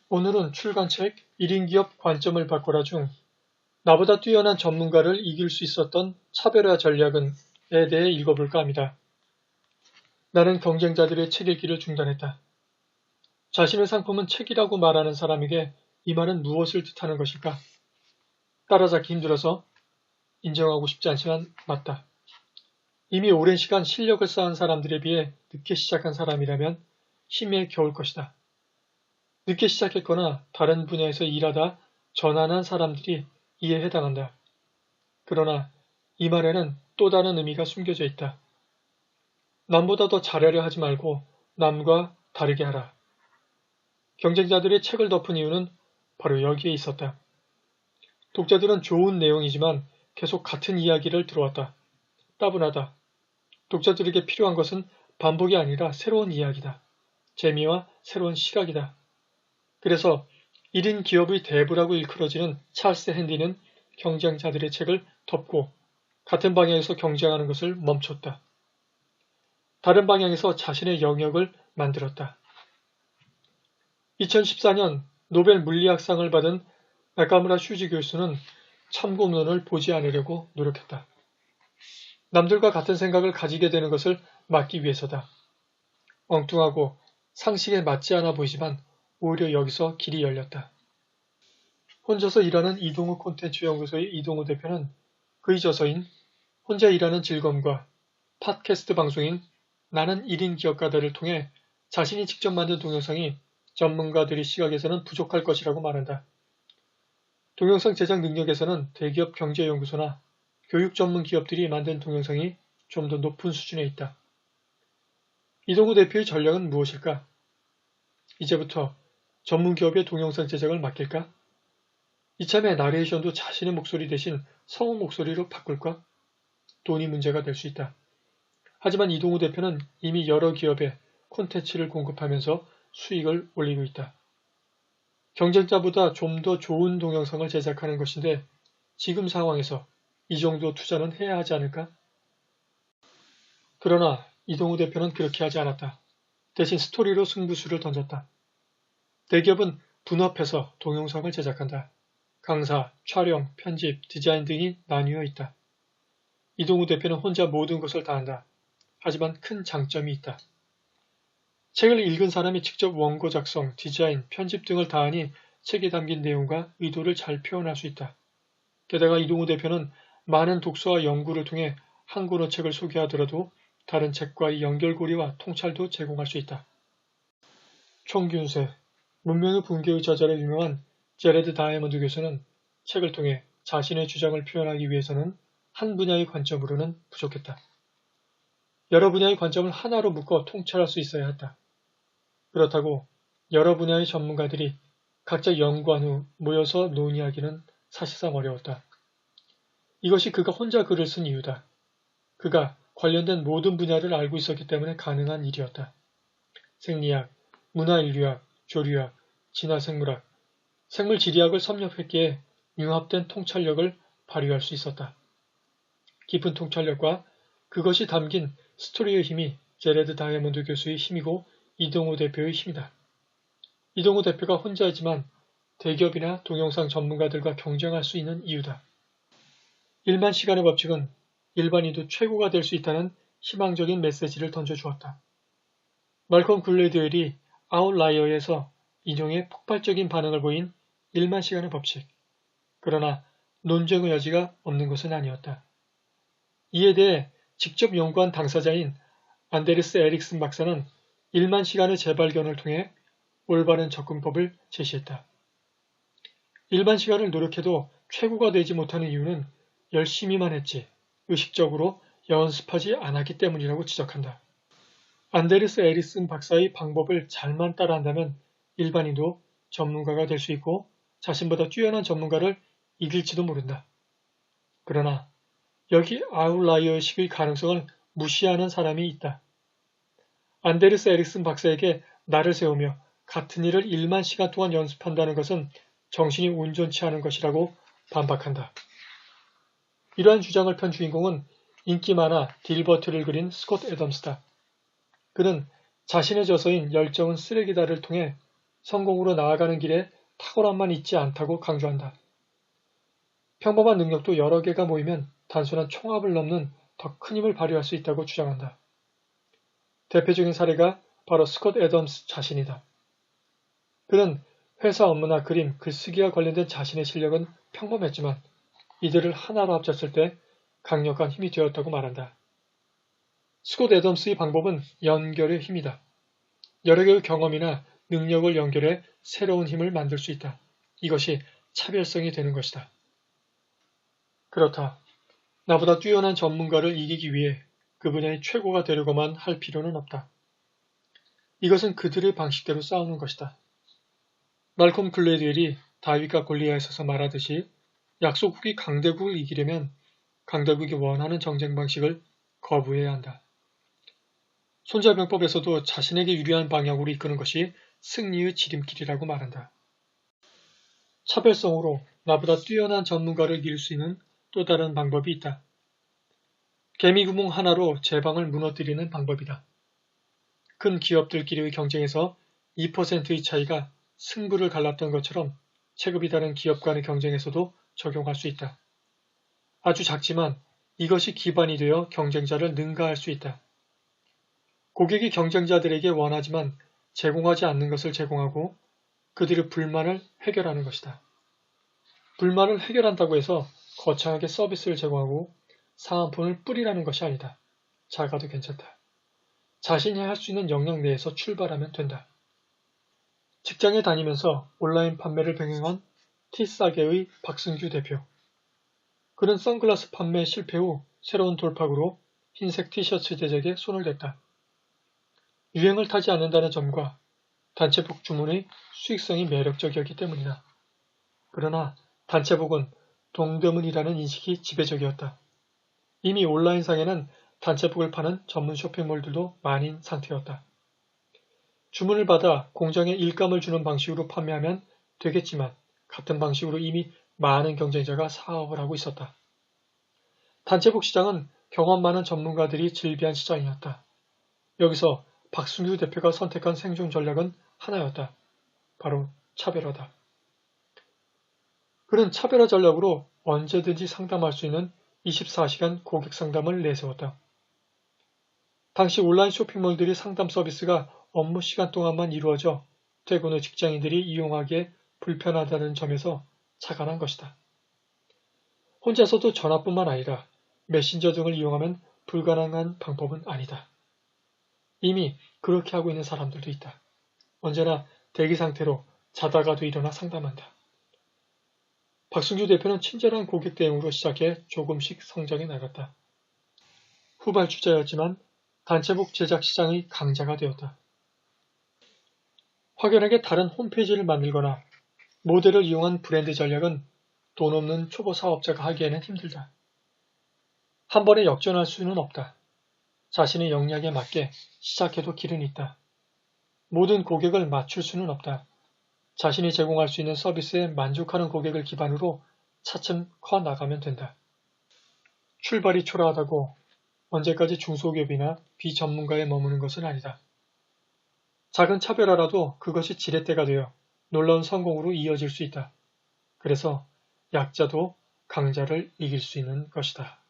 오늘은 출간책 1인 기업 관점을 바꿔라 중 나보다 뛰어난 전문가를 이길 수 있었던 차별화 전략은에 대해 읽어볼까 합니다. 나는 경쟁자들의 책 읽기를 중단했다. 자신의 상품은 책이라고 말하는 사람에게 이 말은 무엇을 뜻하는 것일까? 따라잡기 힘들어서 인정하고 싶지 않지만 맞다. 이미 오랜 시간 실력을 쌓은 사람들에 비해 늦게 시작한 사람이라면 힘에 겨울 것이다. 늦게 시작했거나 다른 분야에서 일하다 전환한 사람들이 이에 해당한다. 그러나 이 말에는 또 다른 의미가 숨겨져 있다. 남보다 더 잘하려 하지 말고 남과 다르게 하라. 경쟁자들의 책을 덮은 이유는 바로 여기에 있었다. 독자들은 좋은 내용이지만 계속 같은 이야기를 들어왔다. 따분하다. 독자들에게 필요한 것은 반복이 아니라 새로운 이야기다. 재미와 새로운 시각이다. 그래서 1인 기업의 대부라고 일컬어지는 찰스 핸디는 경쟁자들의 책을 덮고 같은 방향에서 경쟁하는 것을 멈췄다. 다른 방향에서 자신의 영역을 만들었다. 2014년 노벨 물리학상을 받은 나카무라 슈지 교수는 참고문을 보지 않으려고 노력했다. 남들과 같은 생각을 가지게 되는 것을 막기 위해서다. 엉뚱하고 상식에 맞지 않아 보이지만 오히려 여기서 길이 열렸다. 혼자서 일하는 이동우 콘텐츠 연구소의 이동우 대표는 그의 저서인 혼자 일하는 즐거움과 팟캐스트 방송인 나는 1인 기업가다를 통해 자신이 직접 만든 동영상이 전문가들의 시각에서는 부족할 것이라고 말한다. 동영상 제작 능력에서는 대기업 경제연구소나 교육 전문 기업들이 만든 동영상이 좀 더 높은 수준에 있다. 이동우 대표의 전략은 무엇일까? 이제부터 전문 기업의 동영상 제작을 맡길까? 이참에 나레이션도 자신의 목소리 대신 성우 목소리로 바꿀까? 돈이 문제가 될 수 있다. 하지만 이동우 대표는 이미 여러 기업에 콘텐츠를 공급하면서 수익을 올리고 있다. 경쟁자보다 좀 더 좋은 동영상을 제작하는 것인데 지금 상황에서 이 정도 투자는 해야 하지 않을까? 그러나 이동우 대표는 그렇게 하지 않았다. 대신 스토리로 승부수를 던졌다. 대기업은 분업해서 동영상을 제작한다. 강사, 촬영, 편집, 디자인 등이 나뉘어 있다. 이동우 대표는 혼자 모든 것을 다 한다. 하지만 큰 장점이 있다. 책을 읽은 사람이 직접 원고 작성, 디자인, 편집 등을 다 하니 책에 담긴 내용과 의도를 잘 표현할 수 있다. 게다가 이동우 대표는 많은 독서와 연구를 통해 한 권의 책을 소개하더라도 다른 책과의 연결고리와 통찰도 제공할 수 있다. 총균세, 문명의 붕괴의 저자로 유명한 제레드 다이아몬드 교수는 책을 통해 자신의 주장을 표현하기 위해서는 한 분야의 관점으로는 부족했다. 여러 분야의 관점을 하나로 묶어 통찰할 수 있어야 했다. 그렇다고 여러 분야의 전문가들이 각자 연구한 후 모여서 논의하기는 사실상 어려웠다. 이것이 그가 혼자 글을 쓴 이유다. 그가 관련된 모든 분야를 알고 있었기 때문에 가능한 일이었다. 생리학, 문화인류학, 조류학, 진화생물학, 생물지리학을 섭렵했기에 융합된 통찰력을 발휘할 수 있었다. 깊은 통찰력과 그것이 담긴 스토리의 힘이 제레드 다이아몬드 교수의 힘이고 이동우 대표의 힘이다. 이동우 대표가 혼자이지만 대기업이나 동영상 전문가들과 경쟁할 수 있는 이유다. 1만 시간의 법칙은 일반인도 최고가 될 수 있다는 희망적인 메시지를 던져주었다. 말콤 글래드웰이 아웃라이어에서 인용에 폭발적인 반응을 보인 1만 시간의 법칙. 그러나 논쟁의 여지가 없는 것은 아니었다. 이에 대해 직접 연구한 당사자인 안데르스 에릭슨 박사는 1만 시간의 재발견을 통해 올바른 접근법을 제시했다. 1만 시간을 노력해도 최고가 되지 못하는 이유는 열심히만 했지 의식적으로 연습하지 않았기 때문이라고 지적한다. 안데르스 에릭슨 박사의 방법을 잘만 따라한다면 일반인도 전문가가 될 수 있고 자신보다 뛰어난 전문가를 이길지도 모른다. 그러나 여기 아웃라이어식의 가능성을 무시하는 사람이 있다. 안데르스 에릭슨 박사에게 나를 세우며 같은 일을 1만 시간 동안 연습한다는 것은 정신이 온전치 않은 것이라고 반박한다. 이러한 주장을 편 주인공은 인기 만화 딜버트를 그린 스콧 애덤스다. 그는 자신의 저서인 열정은 쓰레기다를 통해 성공으로 나아가는 길에 탁월함만 있지 않다고 강조한다. 평범한 능력도 여러 개가 모이면 단순한 총합을 넘는 더 큰 힘을 발휘할 수 있다고 주장한다. 대표적인 사례가 바로 스콧 애덤스 자신이다. 그는 회사 업무나 그림, 글쓰기와 관련된 자신의 실력은 평범했지만 이들을 하나로 합쳤을 때 강력한 힘이 되었다고 말한다. 스콧 애덤스의 방법은 연결의 힘이다. 여러 개의 경험이나 능력을 연결해 새로운 힘을 만들 수 있다. 이것이 차별성이 되는 것이다. 그렇다. 나보다 뛰어난 전문가를 이기기 위해 그 분야의 최고가 되려고만 할 필요는 없다. 이것은 그들의 방식대로 싸우는 것이다. 말콤 글래디웰이 다윗과 골리앗에서 말하듯이 약소국이 강대국을 이기려면 강대국이 원하는 정쟁 방식을 거부해야 한다. 손자병법에서도 자신에게 유리한 방향으로 이끄는 것이 승리의 지름길이라고 말한다. 차별성으로 나보다 뛰어난 전문가를 이길 수 있는 또 다른 방법이 있다. 개미구멍 하나로 제방을 무너뜨리는 방법이다. 큰 기업들끼리의 경쟁에서 2%의 차이가 승부를 갈랐던 것처럼 체급이 다른 기업 간의 경쟁에서도 적용할 수 있다. 아주 작지만 이것이 기반이 되어 경쟁자를 능가할 수 있다. 고객이 경쟁자들에게 원하지만 제공하지 않는 것을 제공하고 그들의 불만을 해결하는 것이다. 불만을 해결한다고 해서 거창하게 서비스를 제공하고 사은품을 뿌리라는 것이 아니다. 작아도 괜찮다. 자신이 할 수 있는 영역 내에서 출발하면 된다. 직장에 다니면서 온라인 판매를 병행한 T싸개의 박승규 대표. 그는 선글라스 판매 실패 후 새로운 돌파구로 흰색 티셔츠 제작에 손을 댔다. 유행을 타지 않는다는 점과 단체복 주문의 수익성이 매력적이었기 때문이다. 그러나 단체복은 동대문이라는 인식이 지배적이었다. 이미 온라인상에는 단체복을 파는 전문 쇼핑몰들도 많은 상태였다. 주문을 받아 공장에 일감을 주는 방식으로 판매하면 되겠지만 같은 방식으로 이미 많은 경쟁자가 사업을 하고 있었다. 단체복 시장은 경험 많은 전문가들이 즐비한 시장이었다. 여기서 박순규 대표가 선택한 생존 전략은 하나였다. 바로 차별화다. 그는 차별화 전략으로 언제든지 상담할 수 있는 24시간 고객 상담을 내세웠다. 당시 온라인 쇼핑몰들의 상담 서비스가 업무 시간 동안만 이루어져 퇴근 후 직장인들이 이용하기에 불편하다는 점에서 착안한 것이다. 혼자서도 전화뿐만 아니라 메신저 등을 이용하면 불가능한 방법은 아니다. 이미 그렇게 하고 있는 사람들도 있다. 언제나 대기 상태로 자다가도 일어나 상담한다. 박순규 대표는 친절한 고객 대응으로 시작해 조금씩 성장해 나갔다. 후발주자였지만 단체복 제작 시장의 강자가 되었다. 확연하게 다른 홈페이지를 만들거나 모델을 이용한 브랜드 전략은 돈 없는 초보 사업자가 하기에는 힘들다. 한 번에 역전할 수는 없다. 자신의 역량에 맞게 시작해도 길은 있다. 모든 고객을 맞출 수는 없다. 자신이 제공할 수 있는 서비스에 만족하는 고객을 기반으로 차츰 커 나가면 된다. 출발이 초라하다고 언제까지 중소기업이나 비전문가에 머무는 것은 아니다. 작은 차별화라도 그것이 지렛대가 되어 놀라운 성공으로 이어질 수 있다. 그래서 약자도 강자를 이길 수 있는 것이다.